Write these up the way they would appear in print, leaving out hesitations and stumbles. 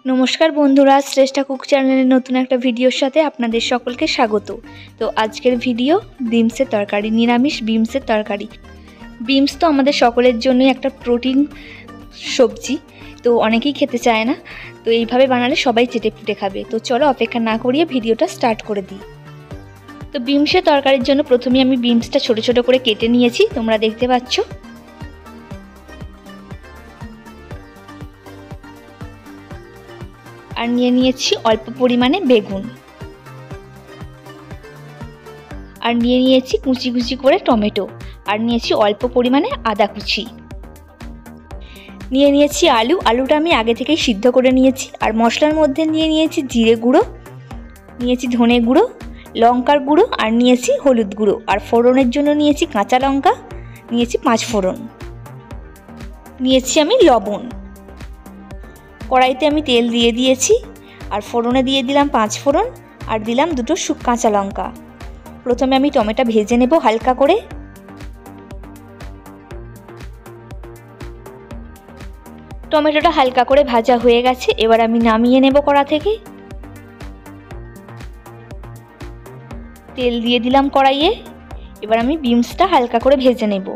नमस्कार बंधुरा श्रेष्ठा cook channel नतून एक भिडियोर साथे आपनादेर सकलके स्वागत। तो आजकेर भिडियो बीम्सের तरकारी, निरामिष बीम्सের तरकारी। बीम्स तो आमादेर सकलेर जोन्नोई एकटा प्रोटीन सब्जी, तो अनेकेई खेते चाय ना, तो এইভাবে বানালে সবাই চেটেপুটে খাবে। তো চলো অপেক্ষা না করিয়ে ভিডিওটা স্টার্ট করে দিই। তো बीम्सের तरकारिर জন্য প্রথমে আমি बीम्सটা ছোট ছোট করে কেটে নিয়েছি, তোমরা দেখতে পাচ্ছ। আর নিয়ে নিয়েছি অল্প পরিমাণে বেগুন, আর নিয়ে নিয়েছি কুচি কুচি করে টমেটো, আর নিয়েছি অল্প পরিমাণে আদা কুচি, নিয়ে নিয়েছি আলু। আলুটা আমি আগে থেকেই সিদ্ধ করে নিয়েছি। আর মশলার মধ্যে নিয়ে নিয়েছি জিরে গুঁড়ো, নিয়েছি ধনে গুঁড়ো, লঙ্কার গুঁড়ো, আর নিয়েছি হলুদ গুঁড়ো। আর ফোড়নের জন্য নিয়েছি কাঁচা লঙ্কা, নিয়েছি 5 ফোড়ন, নিয়েছি আমি লবণ। কড়াইতে আমি তেল দিয়ে দিয়েছি, আর ফোড়নে দিয়ে দিলাম 5 ফোড়ন, আর দিলাম 2 কাঁচা লঙ্কা। প্রথমে আমি টমেটো ভেজে নেব হালকা করে। টমেটোটা হালকা করে ভাজা হয়ে গেছে, এবার আমি নামিয়ে নেব কড়া থেকে। তেল দিয়ে দিলাম কড়াইয়ে, এবার আমি বিমসটা হালকা করে ভেজে নেব।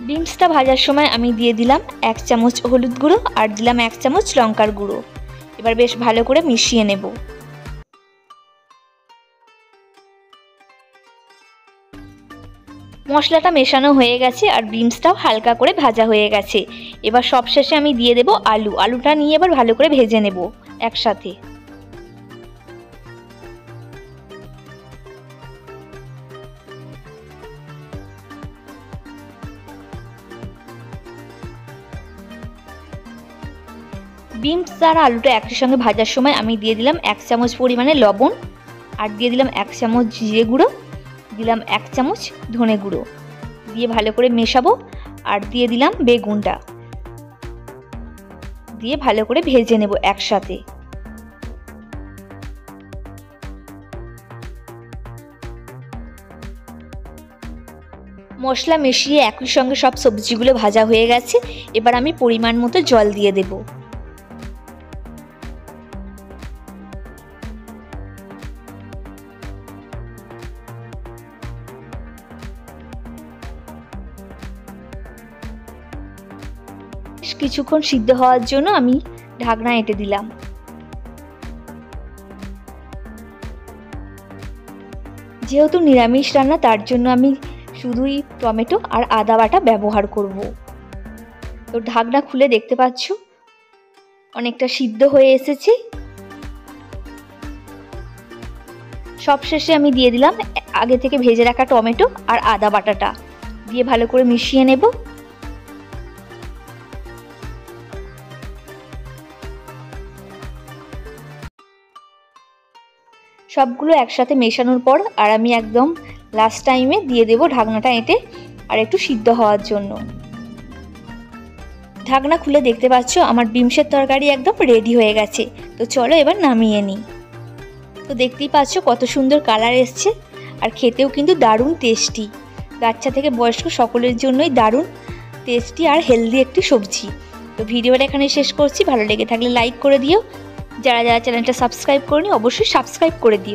বিমসটা ভাজার সময় আমি দিয়ে দিলাম 1 চামচ হলুদ গুঁড়ো, আর দিলাম 1 চামচ লঙ্কার গুঁড়ো। এবার বেশ ভালো করে মিশিয়ে নেব। মশলাটা মেশানো হয়ে গেছে, আর বিমসটাও হালকা করে ভাজা হয়ে গেছে। এবার সবশেষে আমি দিয়ে দেব আলু। আলুটা নিয়ে এবার ভালো করে ভেজে নেব একসাথে। বিমস আর আলুটা একই সঙ্গে ভাজার সময় আমি দিয়ে দিলাম 1 চামচ পরিমাণে লবণ, আর দিয়ে দিলাম 1 চামচ জিরে গুঁড়ো, দিলাম 1 চামচ ধনে গুঁড়ো, দিয়ে ভালো করে মেশাবো। আর দিয়ে দিলাম বেগুনটা, দিয়ে ভালো করে ভেজে নেব একসাথে। মশলা মিশিয়ে একই সঙ্গে সব সবজিগুলো ভাজা হয়ে গেছে। এবার আমি পরিমাণ মতো জল দিয়ে দেব। কিছুক্ষণ সিদ্ধ হওয়ার জন্য আমি ঢাকনা এঁটে দিলাম। যেহেতু নিরামিষ রান্না, তার জন্য আমি শুধুই টমেটো আর আদা বাটা ব্যবহার করব। তো ঢাকনা খুলে দেখতে পাচ্ছ অনেকটা সিদ্ধ হয়ে এসেছে। সবশেষে আমি দিয়ে দিলাম আগে থেকে ভেজে রাখা টমেটো আর আদা বাটাটা, দিয়ে ভালো করে মিশিয়ে নেব। সবগুলো একসাথে মেশানোর পর আর আমি একদম লাস্ট টাইমে দিয়ে দেব ঢাকনাটা এঁটে, আর একটু সিদ্ধ হওয়ার জন্য। ঢাকনা খুলে দেখতে পাচ্ছ আমার বিমসের তরকারি একদম রেডি হয়ে গেছে। তো চলো এবার নামিয়ে নিই। তো দেখতেই পাচ্ছ কত সুন্দর কালার এসছে, আর খেতেও কিন্তু দারুণ টেস্টি। বাচ্চা থেকে বয়স্ক সকলের জন্যই দারুণ টেস্টি আর হেলদি একটি সবজি। তো ভিডিওটা এখানে শেষ করছি। ভালো লেগে থাকলে লাইক করে দিও। যারা যারা চ্যানেলটা সাবস্ক্রাইব করনি অবশ্যই সাবস্ক্রাইব করে দিও।